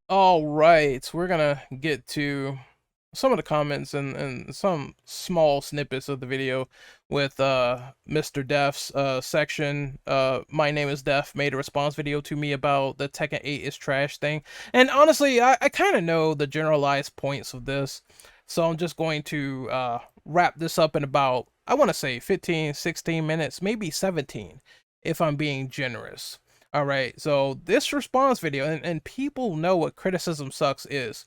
All right, we're gonna get to some of the comments and some small snippets of the video with Mr. Def's section. My name is Def made a response video to me about the Tekken 8 is trash thing. And honestly, I kind of know the generalized points of this. So I'm just going to wrap this up in about, I want to say 15, 16 minutes, maybe 17, if I'm being generous. All right, so this response video, and people know what criticism sucks is.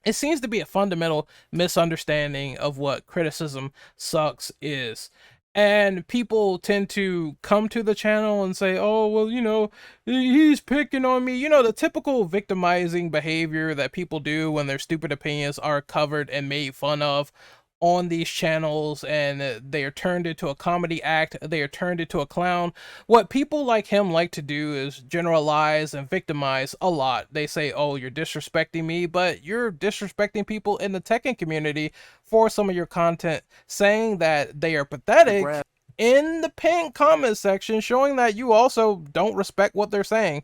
It seems to be a fundamental misunderstanding of what criticism sucks is. And people tend to come to the channel and say, oh, well, he's picking on me. The typical victimizing behavior that people do when their stupid opinions are covered and made fun of on these channels, and they are turned into a comedy act, they are turned into a clown. What people like him like to do is generalize and victimize a lot. They say, oh, you're disrespecting me, but you're disrespecting people in the Tekken community for some of your content, saying that they are pathetic in the pinned comment section, showing that you also don't respect what they're saying.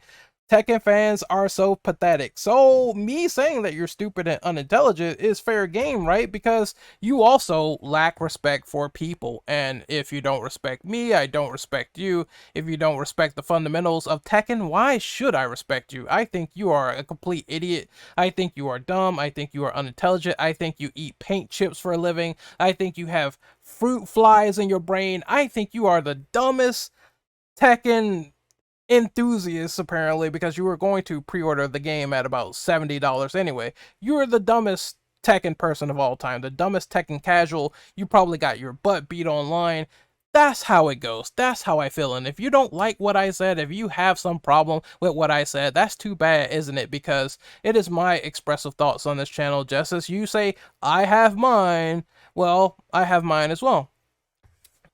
Tekken fans are so pathetic. So me saying that you're stupid and unintelligent is fair game, right? Because you also lack respect for people. And if you don't respect me, I don't respect you. If you don't respect the fundamentals of Tekken, why should I respect you? I think you are a complete idiot. I think you are dumb. I think you are unintelligent. I think you eat paint chips for a living. I think you have fruit flies in your brain. I think you are the dumbest Tekken enthusiasts, apparently, because you were going to pre-order the game at about $70 anyway. You're the dumbest Tekken person of all time, the dumbest Tekken casual. You probably got your butt beat online. That's how it goes. That's how I feel. And if you don't like what I said, if you have some problem with what I said, that's too bad, isn't it? Because it is my expressive thoughts on this channel. Just as you say, I have mine. Well, I have mine as well.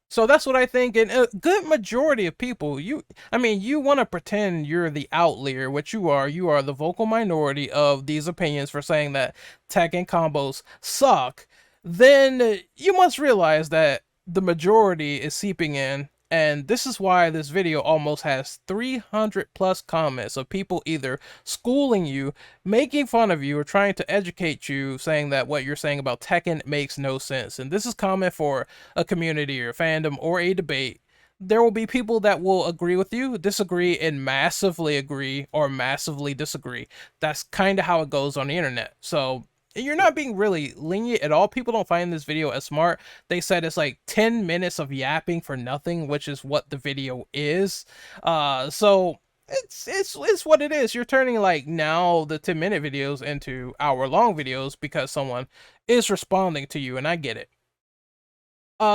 So that's what I think, and a good majority of people, you want to pretend you're the outlier, which you are. You are the vocal minority of these opinions for saying that Tekken combos suck. Then you must realize that the majority is seeping in, and this is why this video almost has 300 plus comments of people either schooling you, making fun of you, or trying to educate you, saying that what you're saying about Tekken makes no sense. And this is common for a community or a fandom or a debate. There will be people that will agree with you, disagree, and massively agree or massively disagree. That's kind of how it goes on the internet. So you're not being really lenient at all. People don't find this video as smart. They said it's like 10 minutes of yapping for nothing, which is what the video is. So it's what it is. You're turning like now the 10-minute videos into hour-long videos because someone is responding to you, and I get it.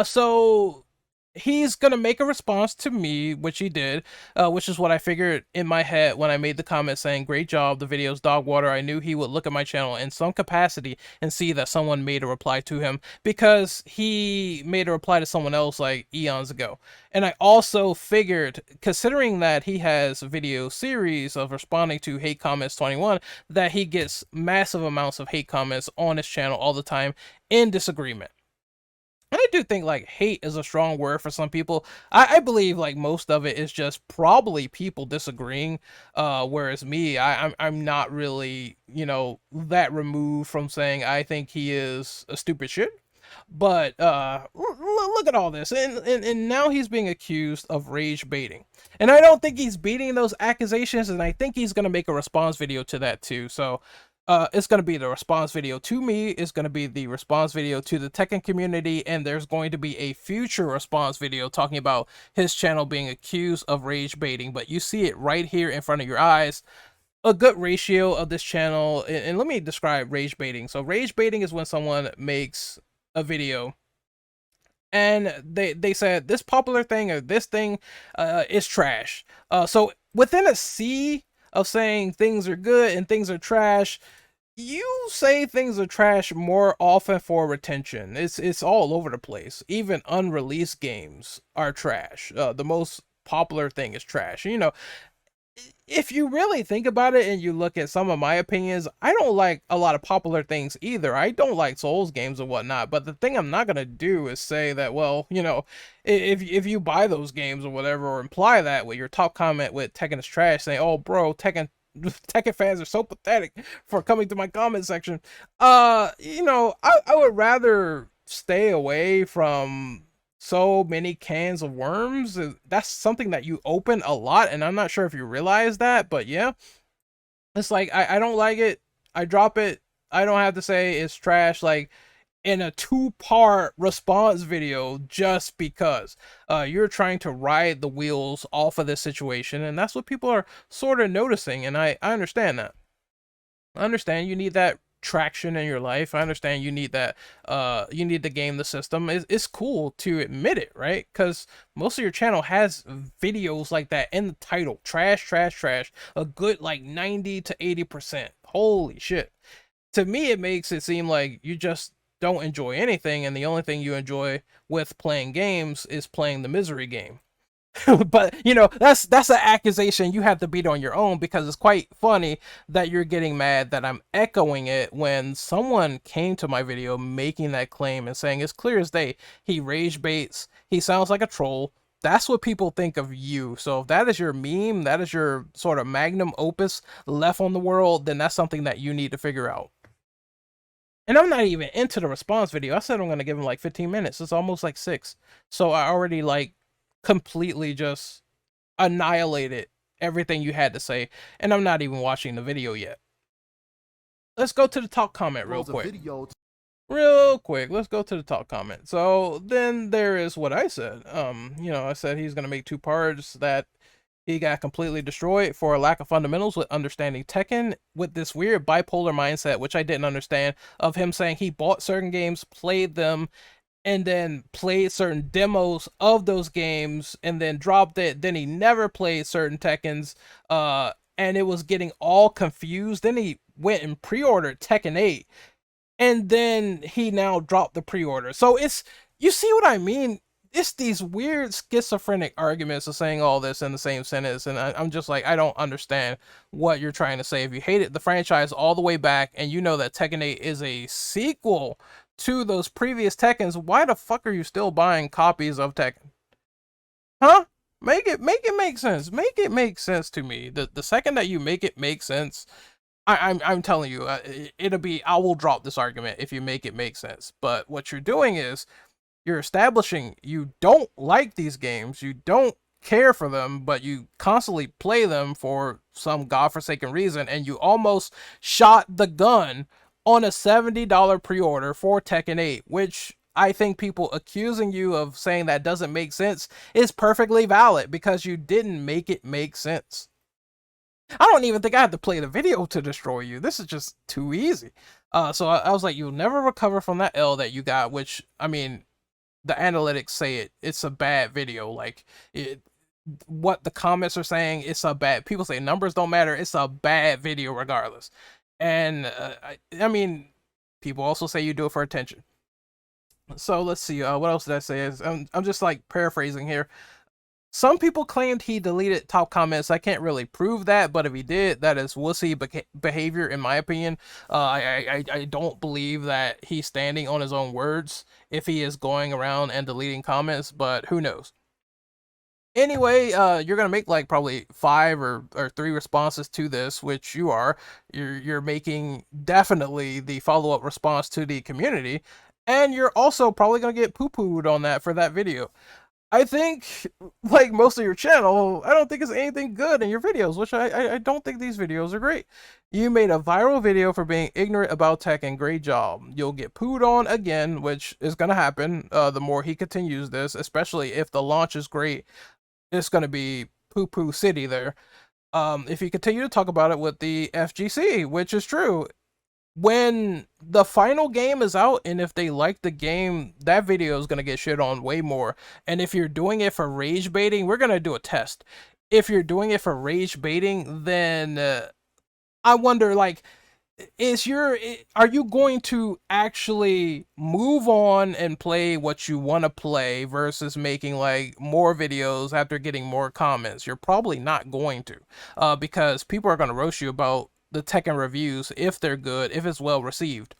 So he's gonna make a response to me, which he did, which is what I figured in my head when I made the comment saying, great job, the video's dog water. I knew he would look at my channel in some capacity and see that someone made a reply to him, because he made a reply to someone else like eons ago. And I also figured, considering that he has a video series of responding to hate comments 21, that he gets massive amounts of hate comments on his channel all the time in disagreement. And I do think like hate is a strong word for some people. I believe like most of it is just probably people disagreeing. Whereas me, I'm not really, that removed from saying I think he is a stupid shit. But look at all this, and now he's being accused of rage baiting, and I don't think he's beating those accusations, and I think he's gonna make a response video to that too. So it's going to be the response video to me, it's going to be the response video to the Tekken community, and there's going to be a future response video talking about his channel being accused of rage baiting. But you see it right here in front of your eyes. A good ratio of this channel, and let me describe rage baiting. So rage baiting is when someone makes a video and they said this popular thing or this thing is trash. So within a sea of saying things are good and things are trash, you say things are trash more often for retention. It's all over the place. Even unreleased games are trash. The most popular thing is trash. If you really think about it and you look at some of my opinions, I don't like a lot of popular things either. I don't like Souls games and whatnot, but the thing I'm not gonna do is say that, well, if you buy those games or whatever, or imply that with your top comment with Tekken is trash, saying, oh bro, Tekken Tekken fans are so pathetic for coming to my comment section. You know, I would rather stay away from so many cans of worms. That's something that you open a lot, and I'm not sure if you realize that, but yeah, it's like I don't like it. I drop it. I don't have to say it's trash. Like in a two-part response video just because you're trying to ride the wheels off of this situation, and that's what people are sort of noticing, and I understand that. I understand you need that traction in your life. I understand you need that you need to game the system. It's cool to admit it, right? Because most of your channel has videos like that in the title. Trash, trash, trash. A good like 90 to 80%. Holy shit. To me, it makes it seem like you just don't enjoy anything, and the only thing you enjoy with playing games is playing the misery game. But you know, that's an accusation you have to beat on your own, because it's quite funny that you're getting mad that I'm echoing it when someone came to my video making that claim and saying it's clear as day he rage baits, he sounds like a troll. That's what people think of you. So if that is your meme, that is your sort of magnum opus left on the world, then that's something that you need to figure out. And I'm not even into the response video. I said I'm gonna give him like 15 minutes. It's almost like 6. So I already like completely just annihilated everything you had to say, and I'm not even watching the video yet. Let's go to the top comment real quick. Real quick, let's go to the top comment. So then there is what I said. You know, I said he's gonna make 2 parts, that he got completely destroyed for a lack of fundamentals with understanding Tekken, with this weird bipolar mindset, which I didn't understand, of him saying he bought certain games, played them, and then played certain demos of those games, and then dropped it. Then he never played certain Tekkens, and it was getting all confused. Then he went and pre-ordered Tekken 8, and then he now dropped the pre-order. So it's, you see what I mean? It's these weird schizophrenic arguments of saying all this in the same sentence, and I'm just like, I don't understand what you're trying to say. If you hated the franchise all the way back, and you know that Tekken 8 is a sequel to those previous Tekkens, why the fuck are you still buying copies of Tekken? Huh? Make it make sense. Make it make sense to me. The second that you make it make sense, I'm telling you, it'll be, I will drop this argument if you make it make sense. But what you're doing is, you're establishing you don't like these games, you don't care for them, but you constantly play them for some godforsaken reason, and you almost shot the gun on a $70 pre-order for Tekken 8, which I think people accusing you of saying that doesn't make sense is perfectly valid, because you didn't make it make sense. I don't even think I had to play the video to destroy you. This is just too easy. So I was like, you'll never recover from that L that you got, which, I mean, the analytics say it's a bad video. Like, what the comments are saying, it's a bad, people say numbers don't matter, it's a bad video regardless. And I mean, people also say you do it for attention. So let's see, what else did I say? I'm just like paraphrasing here. Some people claimed he deleted top comments. I can't really prove that, but if he did, that is wussy behavior, in my opinion. I don't believe that he's standing on his own words if he is going around and deleting comments, but who knows. Anyway, you're gonna make like probably 5 or 3 responses to this, which you are. You're making definitely the follow-up response to the community, and you're also probably gonna get poo-pooed on that for that video. I think, like most of your channel, I don't think it's anything good in your videos, which I don't think these videos are great. You made a viral video for being ignorant about Tekken. Great job. You'll get pooed on again, which is going to happen the more he continues this, especially if the launch is great. It's going to be poo-poo city there. If you continue to talk about it with the FGC, which is true. When the final game is out, and if they like the game, that video is going to get shit on way more. And if you're doing it for rage baiting, we're going to do a test. If you're doing it for rage baiting, then I wonder, like, are you going to actually move on and play what you want to play versus making like more videos after getting more comments? You're probably not going to, because people are going to roast you about the Tekken reviews if they're good, if it's well received.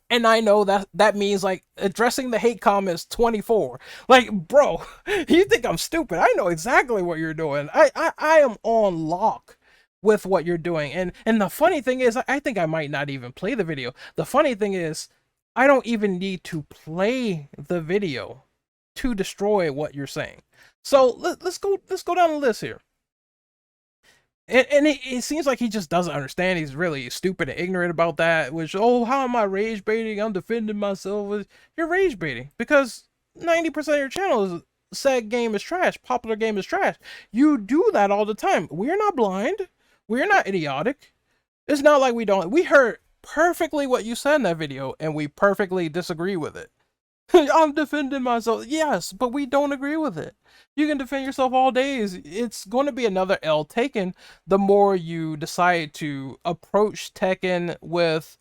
And I know that means like addressing the hate comments 24. Like, bro, you think I'm stupid? I know exactly what you're doing. I am on lock. with what you're doing. And the funny thing is, I think I might not even play the video. The funny thing is, I don't even need to play the video to destroy what you're saying. So let's go down the list here. And it seems like he just doesn't understand. He's really stupid and ignorant about that. Which, oh, how am I rage baiting? I'm defending myself. You're rage baiting because 90% of your channel is said game is trash. Popular game is trash. You do that all the time. We're not blind. We're not idiotic. It's not like we don't. We heard perfectly what you said in that video, and we perfectly disagree with it. I'm defending myself. Yes, but we don't agree with it. You can defend yourself all days. It's going to be another L taken the more you decide to approach Tekken with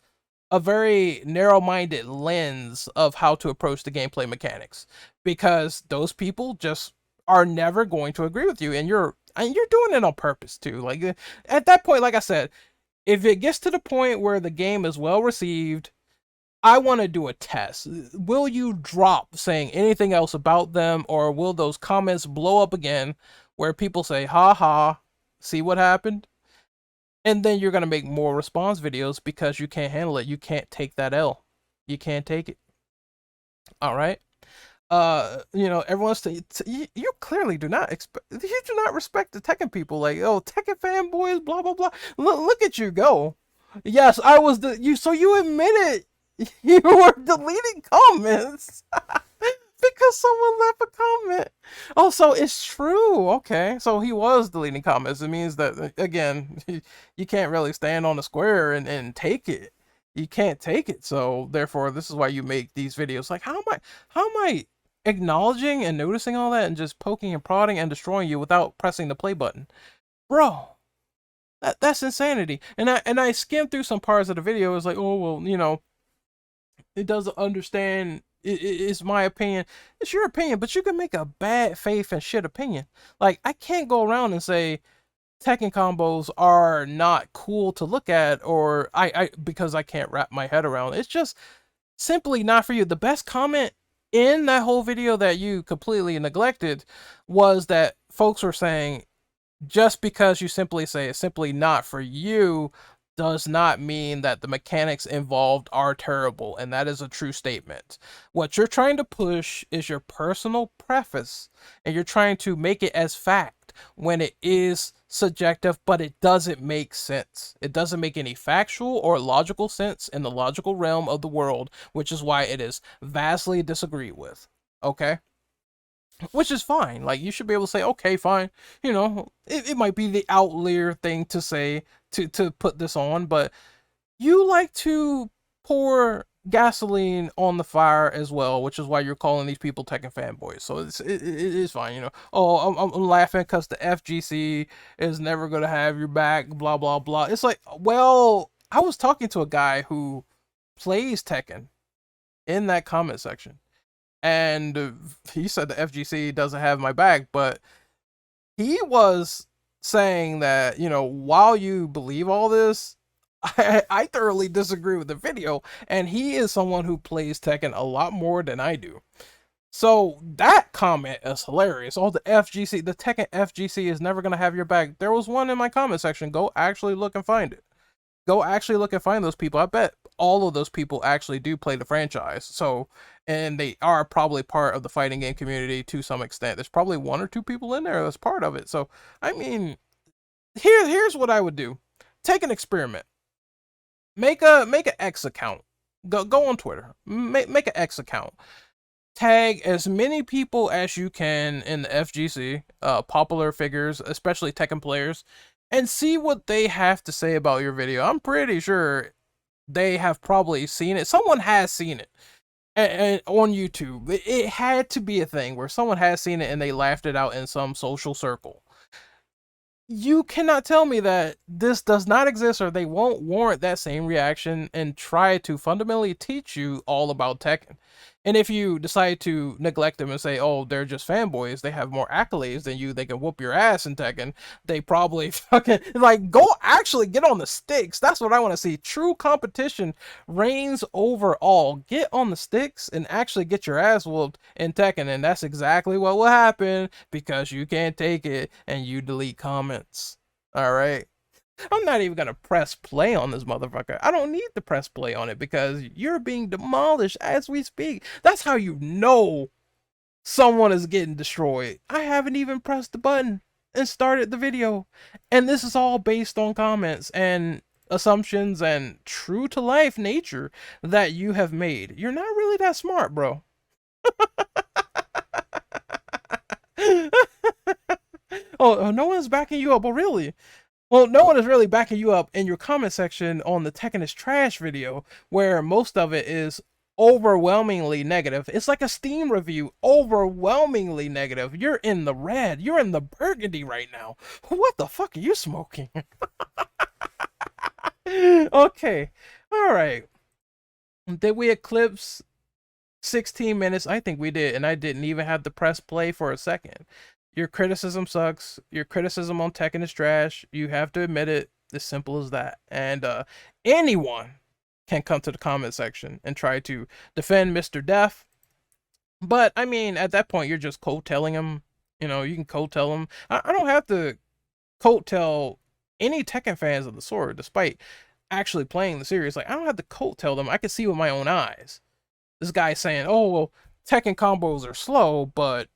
a very narrow-minded lens of how to approach the gameplay mechanics, because those people just are never going to agree with you, and you're doing it on purpose too. Like at that point, like I said, if it gets to the point where the game is well received, I want to do a test. Will you drop saying anything else about them, or will those comments blow up again where people say, ha ha, see what happened? And then you're going to make more response videos because you can't handle it. You can't take that L. You can't take it. All right. Everyone's you clearly do not expect, you do not respect the Tekken people. Like, oh, Tekken fanboys, blah blah blah. Look at you go. Yes, I was so you admitted you were deleting comments because someone left a comment. Oh, so it's true. Okay, so he was deleting comments. It means that, again, you can't really stand on the square and take it. You can't take it. So therefore, this is why you make these videos. Like, how am I acknowledging and noticing all that and just poking and prodding and destroying you without pressing the play button? Bro, that's insanity. And I skimmed through some parts of the video. It's like, oh well, it doesn't understand. It's my opinion. It's your opinion, but you can make a bad faith and shit opinion. Like, I can't go around and say Tekken combos are not cool to look at, or I because I can't wrap my head around. It's just simply not for you. The best comment in that whole video that you completely neglected was that folks were saying, just because you simply say it's simply not for you does not mean that the mechanics involved are terrible, and that is a true statement. What you're trying to push is your personal preface, and you're trying to make it as fact when it is subjective, but it doesn't make sense. It doesn't make any factual or logical sense in the logical realm of the world, which is why it is vastly disagreed with. Okay? Which is fine. Like, you should be able to say, okay, fine. It might be the outlier thing to say to put this on, but you like to pour gasoline on the fire as well, which is why you're calling these people Tekken fanboys. So it is fine. Oh, I'm laughing because the FGC is never gonna have your back, blah blah blah. It's like, well, I was talking to a guy who plays Tekken in that comment section, and he said the FGC doesn't have my back, but he was saying that, while you believe all this, I thoroughly disagree with the video, and he is someone who plays Tekken a lot more than I do. So that comment is hilarious. Oh, the Tekken FGC is never going to have your back. There was one in my comment section. Go actually look and find it. Go actually look and find those people. I bet all of those people actually do play the franchise. So, and they are probably part of the fighting game community to some extent. There's probably one or two people in there that's part of it. So, I mean, here's what I would do. Take an experiment. Make an X account. Go on Twitter. Make an X account. Tag as many people as you can in the FGC, popular figures, especially Tekken players, and see what they have to say about your video. I'm pretty sure they have probably seen it. Someone has seen it and on YouTube. It had to be a thing where someone has seen it and they laughed it out in some social circle. You cannot tell me that this does not exist, or they won't warrant that same reaction and try to fundamentally teach you all about Tekken. And if you decide to neglect them and say, oh, they're just fanboys, they have more accolades than you, they can whoop your ass in Tekken, they probably fucking, like, go actually get on the sticks. That's what I want to see. True competition reigns over all. Get on the sticks and actually get your ass whooped in Tekken, and that's exactly what will happen because you can't take it and you delete comments. All right. I'm not even gonna press play on this motherfucker. I don't need to press play on it because you're being demolished as we speak. That's how you know someone is getting destroyed. I haven't even pressed the button and started the video. And this is all based on comments and assumptions and true to life nature that you have made. You're not really that smart, bro. Oh, no one's backing you up. Oh, really? Well, no one is really backing you up in your comment section on the Tekken is Trash video, where most of it is overwhelmingly negative. It's like a Steam review, overwhelmingly negative. You're in the red. You're in the burgundy right now. What the fuck are you smoking? Okay. All right. Did we eclipse 16 minutes? I think we did, and I didn't even have to press play for a second. Your criticism sucks. Your criticism on Tekken is trash. You have to admit it. As simple as that. And anyone can come to the comment section and try to defend Mr. Def. But I mean, at that point, you're just coattailing him. You know, you can coattail him. I don't have to coattail any Tekken fans of the sword, despite actually playing the series. Like, I don't have to coattail them. I can see with my own eyes. This guy saying, "Oh, well, Tekken combos are slow," but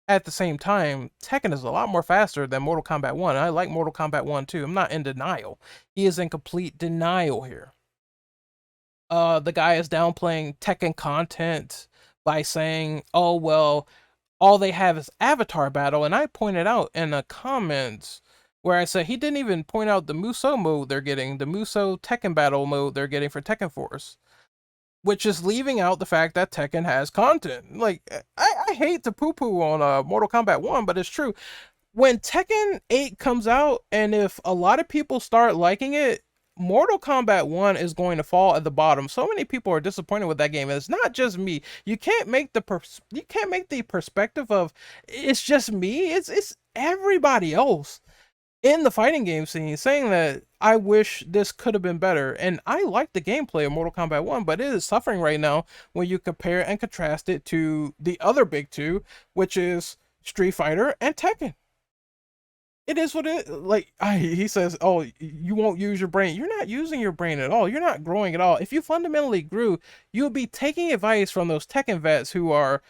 at the same time, Tekken is a lot more faster than Mortal Kombat 1. I like Mortal Kombat 1 too. I'm not in denial. He is in complete denial here. The guy is downplaying Tekken content by saying, "Oh, well, all they have is Avatar Battle." And I pointed out in a comment where I said he didn't even point out the Musou mode they're getting, the Musou Tekken Battle mode they're getting for Tekken Force, which is leaving out the fact that Tekken has content. Like, I hate to poo-poo on Mortal Kombat 1, but it's true. When Tekken 8 comes out, and if a lot of people start liking it, Mortal Kombat 1 is going to fall at the bottom. So many people are disappointed with that game, and it's not just me. You can't make the perspective of it's just me. It's everybody else in the fighting game scene saying that I wish this could have been better. And I like the gameplay of Mortal Kombat 1, but it is suffering right now when you compare and contrast it to the other big two, which is Street Fighter and Tekken. It is what it like. He says, "Oh, you won't use your brain." You're not using your brain at all. You're not growing at all. If you fundamentally grew, you would be taking advice from those Tekken vets who are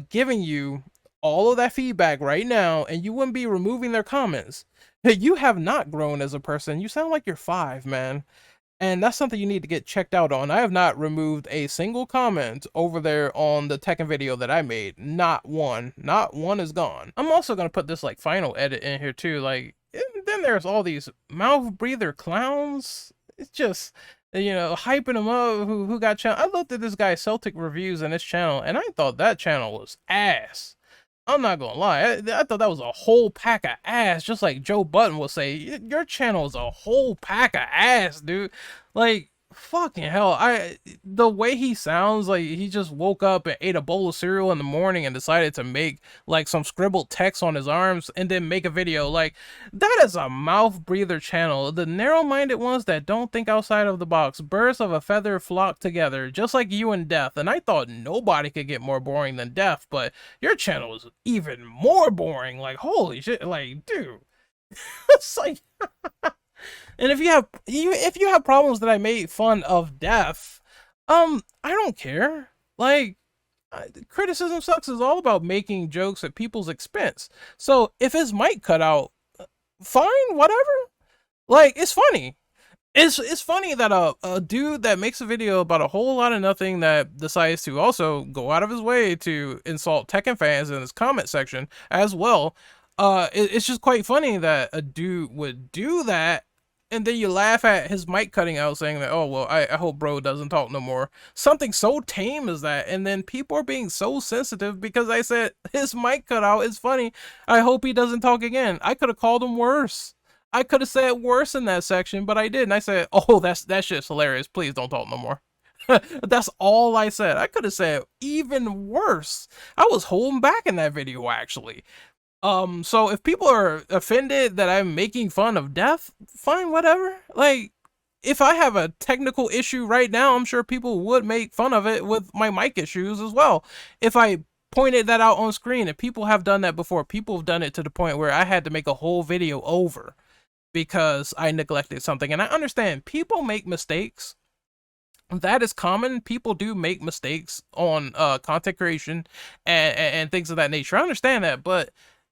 giving you all of that feedback right now, and you wouldn't be removing their comments. You have not grown as a person. You sound like you're 5, man. And that's something you need to get checked out on. I have not removed a single comment over there on the Tekken video that I made. Not one. Not one is gone. I'm also going to put this like final edit in here too. Like, then there's all these mouth breather clowns. It's just, you know, hyping them up who got channel. I looked at this guy's Celtic reviews on his channel, and I thought that channel was ass. I'm not gonna lie, I thought that was a whole pack of ass, just like Joe Button will say, your channel is a whole pack of ass, dude. Like, fucking hell, the way he sounds, like he just woke up and ate a bowl of cereal in the morning and decided to make like some scribbled text on his arms and then make a video. Like, that is a mouth breather channel. The narrow-minded ones that don't think outside of the box. Birds of a feather flock together, just like you and Death. And I thought nobody could get more boring than Death, but your channel is even more boring. Like, holy shit, like, dude. It's like and if you have problems that I made fun of Death, I don't care. Like, criticism sucks is all about making jokes at people's expense. So if his mic cut out, fine, whatever. Like, it's funny. It's funny that a dude that makes a video about a whole lot of nothing that decides to also go out of his way to insult Tekken fans in his comment section as well. It's just quite funny that a dude would do that, and then you laugh at his mic cutting out, saying that, "Oh, well, I hope bro doesn't talk no more." Something so tame as that, and then people are being so sensitive because I said his mic cut out. It's funny. I hope he doesn't talk again. I could have called him worse. I could have said worse in that section, but I didn't. I said, "Oh, that's shit's hilarious. Please don't talk no more." That's all I said. I could have said even worse. I was holding back in that video, actually. So if people are offended that I'm making fun of Death, fine, whatever. Like, if I have a technical issue right now, I'm sure people would make fun of it with my mic issues as well. If I pointed that out on screen, and people have done that before, people have done it to the point where I had to make a whole video over. because I neglected something. And I understand people make mistakes. That is common. People do make mistakes on content creation and things of that nature. I understand that, but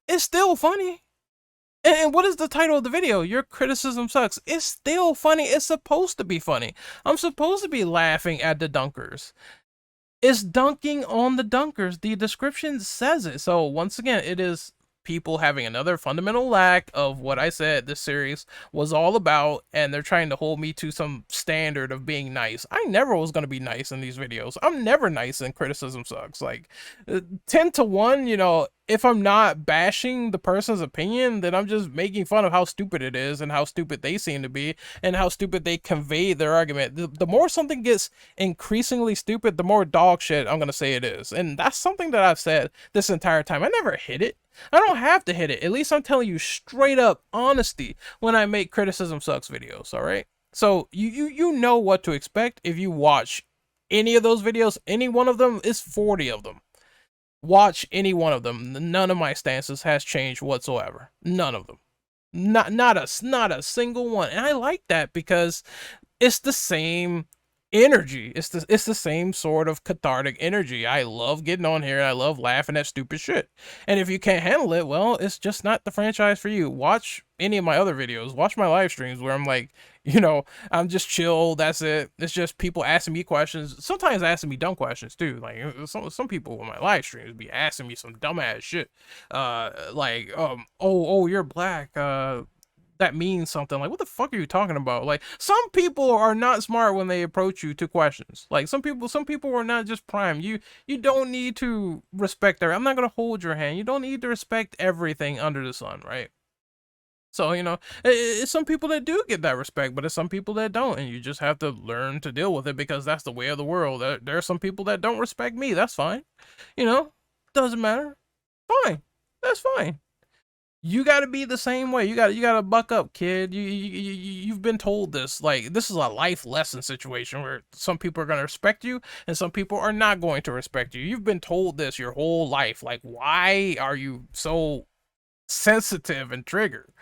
it's still funny. And what is the title of the video? Your criticism sucks. It's still funny. It's supposed to be funny. I'm supposed to be laughing at the dunkers. It's dunking on the dunkers. The description says it. So once again, it is people having another fundamental lack of what I said this series was all about, and they're trying to hold me to some standard of being nice. I never was going to be nice in these videos. I'm never nice in criticism sucks. Like 10 to 1, you know, if I'm not bashing the person's opinion, then I'm just making fun of how stupid it is and how stupid they seem to be and how stupid they convey their argument. The more something gets increasingly stupid, the more dog shit I'm going to say it is. And that's something that I've said this entire time. I never hit it. I don't have to hit it. At least I'm telling you straight up honesty when I make criticism sucks videos, all right? So you know what to expect if you watch any of those videos. Any one of them is 40 of them. Watch any one of them. None of my stances has changed whatsoever. None of them. Not a single one. And I like that because it's the same energy. It's the same sort of cathartic energy. I love getting on here and I love laughing at stupid shit. And if you can't handle it, well, it's just not the franchise for you. Watch any of my other videos. Watch my live streams where I'm like, you know, I'm just chill. That's it. It's just people asking me questions. Sometimes asking me dumb questions too. Like some people on my live streams be asking me some dumbass shit. Like, oh, you're black. That means something. Like, what the fuck are you talking about? Like, some people are not smart when they approach you to questions. Like, some people are not just prime. You don't need to respect their. I'm not gonna hold your hand. You don't need to respect everything under the sun, right? So, you know, it's some people that do get that respect, but it's some people that don't, and you just have to learn to deal with it because that's the way of the world. There are some people that don't respect me. That's fine. You know, doesn't matter. Fine. That's fine. You got to be the same way. You got to buck up, kid. You've been told this. Like, this is a life lesson situation where some people are going to respect you and some people are not going to respect you. You've been told this your whole life. Like, why are you so sensitive and triggered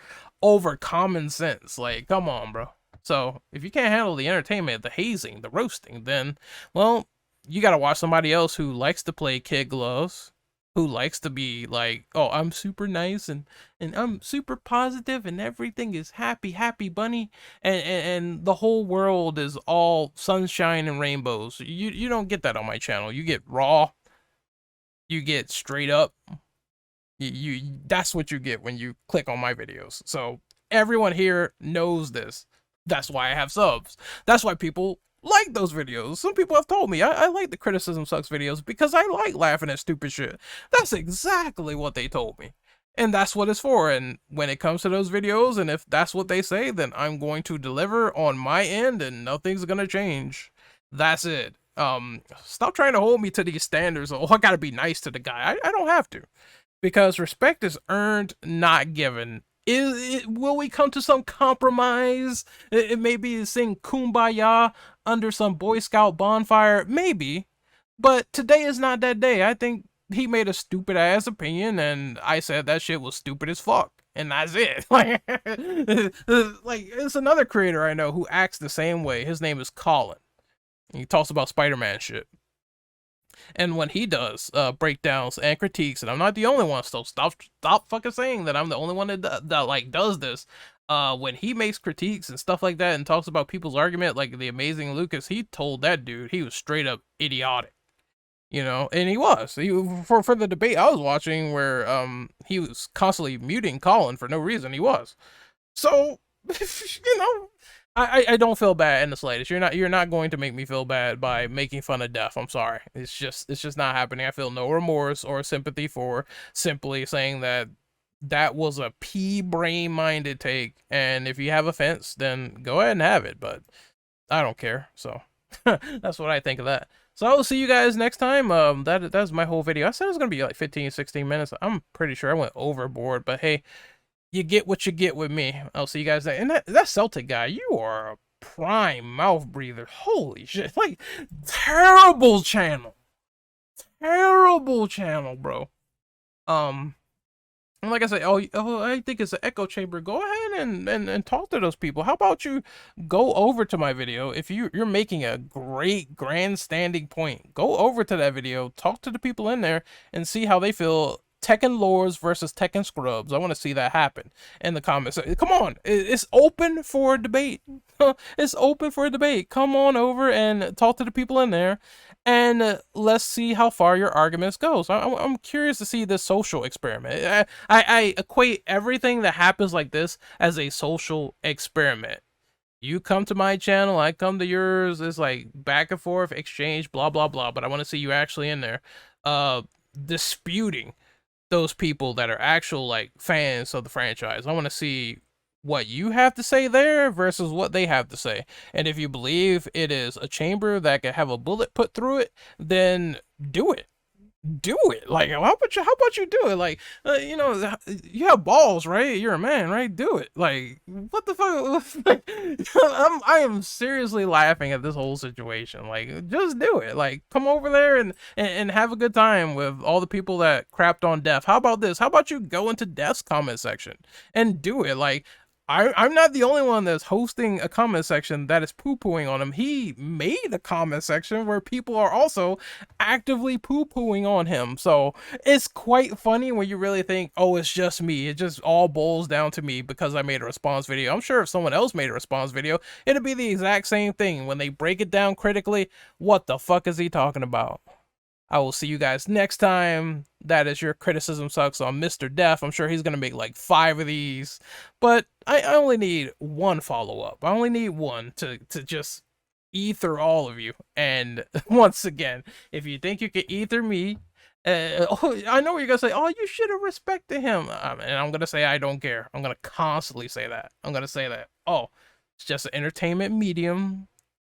over common sense? Like, come on, bro. So if you can't handle the entertainment, the hazing, the roasting, then, well, you got to watch somebody else who likes to play kid gloves, who likes to be like, oh, I'm super nice and I'm super positive and everything is happy bunny, and the whole world is all sunshine and rainbows. You don't get that on my channel. You get raw, you get straight up. You that's what you get when you click on my videos. So everyone here knows this. That's why I have subs. That's why people like those videos. Some people have told me I like the criticism sucks videos because I like laughing at stupid shit. That's exactly what they told me. And that's what it's for. And when it comes to those videos, and if that's what they say, then I'm going to deliver on my end and nothing's gonna change. That's it. Stop trying to hold me to these standards. Oh, I gotta be nice to the guy. I don't have to. Because respect is earned, not given. Will we come to some compromise? It maybe sing Kumbaya under some Boy Scout bonfire, maybe. But today is not that day. I think he made a stupid ass opinion, and I said that shit was stupid as fuck, and that's it. Like, like it's another creator I know who acts the same way. His name is Colin. He talks about Spider-Man shit. And when he does breakdowns and critiques, and I'm not the only one, so stop fucking saying that I'm the only one that like does this. When he makes critiques and stuff like that and talks about people's argument, like the amazing Lucas, he told that dude he was straight up idiotic, you know, and he was. For the debate I was watching where he was constantly muting Colin for no reason. He was. So you know, I don't feel bad in the slightest. You're not going to make me feel bad by making fun of death. I'm sorry. It's just not happening. I feel no remorse or sympathy for simply saying that was a pea-brain minded take, and if you have offense, then go ahead and have it, but I don't care. So that's what I think of that. So I will see you guys next time. That's my whole video. I said it was gonna be like 15-16 minutes. I'm pretty sure I went overboard, but hey, you get what you get with me. I'll see you guys there. And that Celtic guy, you are a prime mouth breather. Holy shit. Like, terrible channel. Terrible channel, bro. And like I said, oh, I think it's an echo chamber. Go ahead and talk to those people. How about you go over to my video? If you're making a great grandstanding point, go over to that video, talk to the people in there, and see how they feel. Tekken lores versus Tekken scrubs. I want to see that happen in the comments. Come on, it's open for debate. It's open for debate. Come on over and talk to the people in there, and let's see how far your arguments goes. I'm curious to see this social experiment. I equate everything that happens like this as a social experiment. You come to my channel, I come to yours. It's like back and forth exchange, blah blah blah. But I want to see you actually in there, disputing those people that are actual like fans of the franchise. I want to see what you have to say there versus what they have to say. And if you believe it is a chamber that can have a bullet put through it, then do it. Do it. Like, how about you do it? Like, you have balls, right? You're a man, right? Do it. Like, what the fuck? I am seriously laughing at this whole situation. Like, just do it. Like, come over there and have a good time with all the people that crapped on Def. How about this? How about you go into Def's comment section and do it? Like, I'm not the only one that's hosting a comment section that is poo-pooing on him. He made a comment section where people are also actively poo-pooing on him. So it's quite funny when you really think, oh, it's just me. It just all boils down to me because I made a response video. I'm sure if someone else made a response video, it'd be the exact same thing. When they break it down critically, what the fuck is he talking about? I will see you guys next time. That is Your Criticism Sucks on Mr. Def. I'm sure he's going to make like 5 of these. But I only need one follow-up. I only need one to just ether all of you. And once again, if you think you can ether me, I know what you're going to say. Oh, you should have respected him. And I'm going to say I don't care. I'm going to constantly say that. I'm going to say that. Oh, it's just an entertainment medium.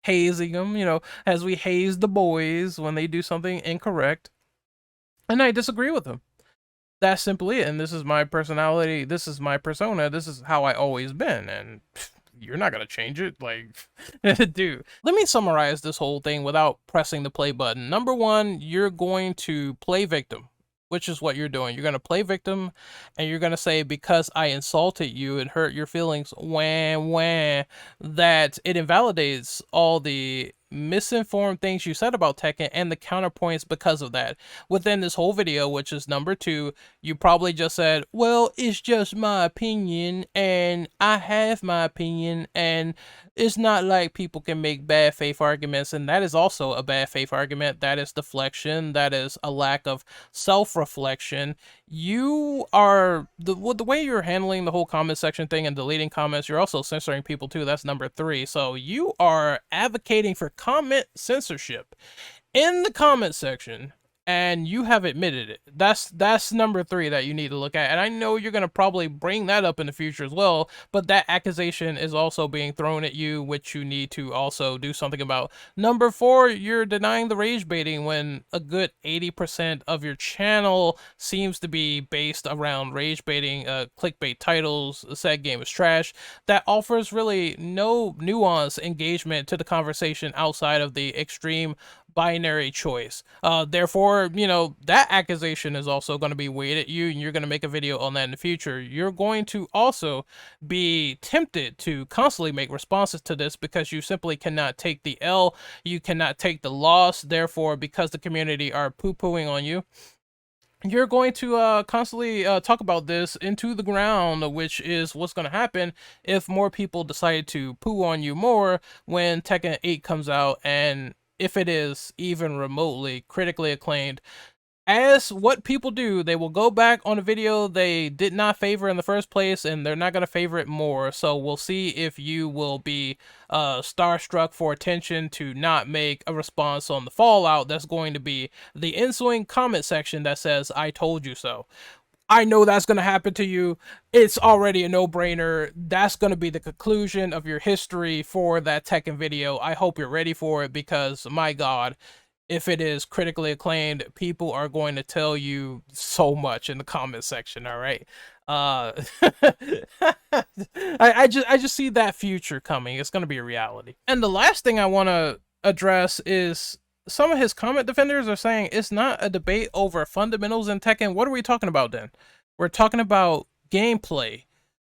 Hazing them, as we haze the boys when they do something incorrect. And I disagree with them. That's simply it. And this is my personality. This is my persona. This is how I always been. And you're not going to change it. Like, dude. Let me summarize this whole thing without pressing the play button. Number one, you're going to play victim, which is what you're doing. You're going to play victim, and you're going to say, because I insulted you and hurt your feelings, that it invalidates all the misinformed things you said about Tekken and the counterpoints because of that. Within this whole video, which is number 2, you probably just said, well, it's just my opinion, and I have my opinion, and it's not like people can make bad faith arguments, and that is also a bad faith argument. That is deflection. That is a lack of self-reflection. You are, the way you're handling the whole comment section thing and deleting comments, you're also censoring people too. That's number 3. So you are advocating for comment censorship in the comment section, and you have admitted it. That's number 3 that you need to look at. And I know you're going to probably bring that up in the future as well, but that accusation is also being thrown at you, which you need to also do something about. Number 4, you're denying the rage baiting when a good 80% of your channel seems to be based around rage baiting, clickbait titles, said game is trash. That offers really no nuance engagement to the conversation outside of the extreme binary choice. Therefore, that accusation is also going to be weighed at you, and you're going to make a video on that in the future. You're going to also be tempted to constantly make responses to this because you simply cannot take the L, you cannot take the loss. Therefore, because the community are poo-pooing on you, you're going to constantly talk about this into the ground, which is what's going to happen if more people decide to poo on you more when Tekken 8 comes out, and if it is even remotely critically acclaimed. As what people do, they will go back on a video they did not favor in the first place, and they're not going to favor it more. So we'll see if you will be starstruck for attention to not make a response on the fallout that's going to be the ensuing comment section that says, I told you so. I know that's going to happen to you. It's already a no-brainer. That's going to be the conclusion of your history for that Tekken video. I hope you're ready for it because, my God, if it is critically acclaimed, people are going to tell you so much in the comment section, all right? I just see that future coming. It's going to be a reality. And the last thing I want to address is some of his comment defenders are saying it's not a debate over fundamentals in Tekken. What are we talking about then? We're talking about gameplay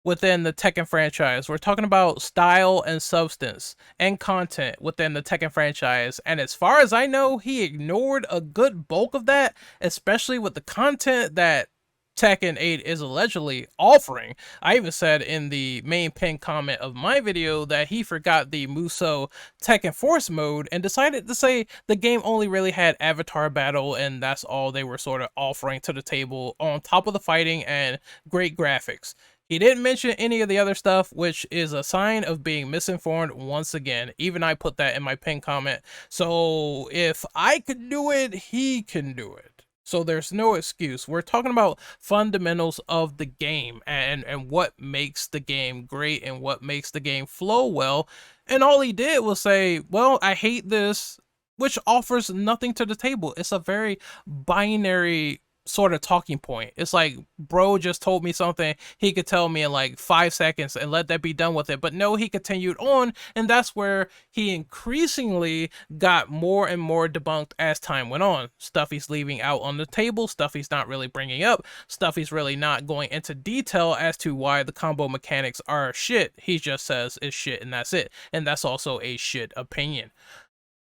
within the Tekken franchise. We're talking about style and substance and content within the Tekken franchise. And as far as I know, he ignored a good bulk of that, especially with the content that Tekken 8 is allegedly offering. I even said in the main pinned comment of my video that he forgot the Muso Tekken Force mode and decided to say the game only really had avatar battle and that's all they were sort of offering to the table on top of the fighting and great graphics. He didn't mention any of the other stuff, which is a sign of being misinformed once again. Even I put that in my pinned comment. So if I could do it, he can do it. So there's no excuse. We're talking about fundamentals of the game and what makes the game great and what makes the game flow well. And all he did was say, well, I hate this, which offers nothing to the table. It's a very binary sort of talking point. It's like, bro just told me something he could tell me in like 5 seconds and let that be done with it. But no, he continued on, and that's where he increasingly got more and more debunked as time went on. Stuff he's leaving out on the table, stuff he's not really bringing up, stuff he's really not going into detail as to why the combo mechanics are shit. He just says it's shit and that's it. And that's also a shit opinion.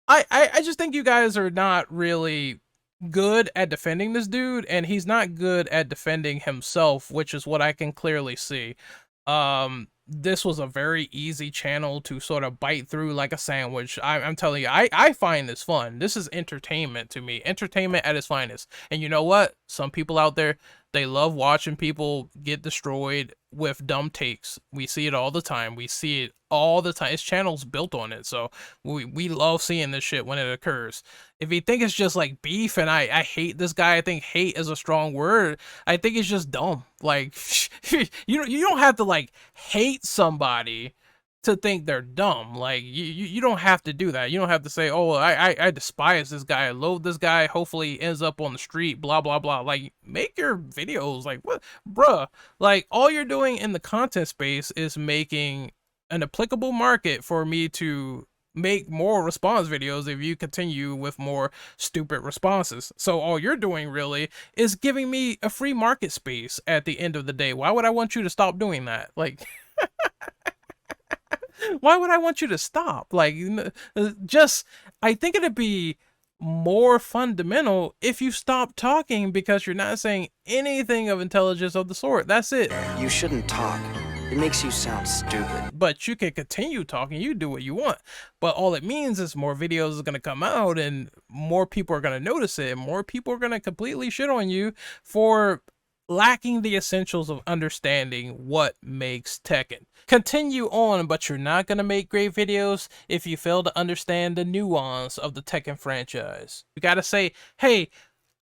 I just think you guys are not really good at defending this dude, and he's not good at defending himself, which is what I can clearly see. This was a very easy channel to sort of bite through like a sandwich. I'm telling you, I find this fun. This is entertainment to me, entertainment at its finest. And you know what? Some people out there, they love watching people get destroyed with dumb takes. We see it all the time. We see it all the time. His channel's built on it, so we love seeing this shit when it occurs. If you think it's just like beef and I hate this guy, I think hate is a strong word. I think it's just dumb. Like you don't have to like hate somebody to think they're dumb. Like you don't have to do that. You don't have to say, oh, I despise this guy, I loathe this guy, hopefully he ends up on the street, blah blah blah. Like, make your videos. Like, what, bruh? Like, all you're doing in the content space is making an applicable market for me to make more response videos if you continue with more stupid responses. So all you're doing really is giving me a free market space at the end of the day. Why would I want you to stop doing that? Like, why would I want you to stop? Like, just, I think it'd be more fundamental if you stop talking because you're not saying anything of intelligence of the sort. That's it. You shouldn't talk. It makes you sound stupid. But you can continue talking, you do what you want. But all it means is more videos are going to come out and more people are going to notice it. And more people are going to completely shit on you for lacking the essentials of understanding what makes Tekken. Continue on, but you're not going to make great videos if you fail to understand the nuance of the Tekken franchise. You got to say, hey,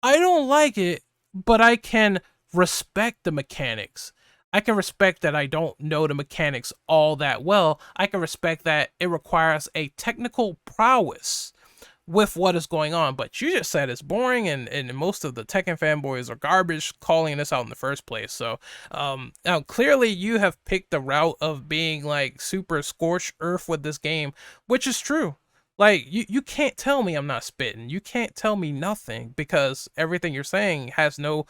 I don't like it, but I can respect the mechanics. I can respect that I don't know the mechanics all that well. I can respect that it requires a technical prowess with what is going on. But you just said it's boring, and most of the Tekken fanboys are garbage calling this out in the first place. So now clearly you have picked the route of being like super scorched earth with this game, which is true. Like, you can't tell me I'm not spitting. You can't tell me nothing because everything you're saying has no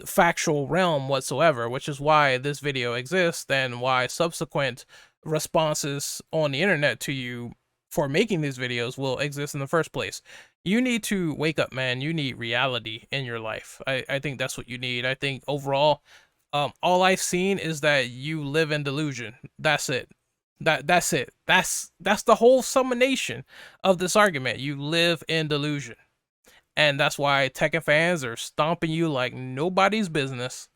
factual realm whatsoever, which is why this video exists and why subsequent responses on the internet to you for making these videos will exist in the first place. You need to wake up, man. You need reality in your life. I think that's what you need. I think overall, all I've seen is that you live in delusion. That's it. That's it. That's the whole summation of this argument. You live in delusion. And that's why Tekken fans are stomping you like nobody's business.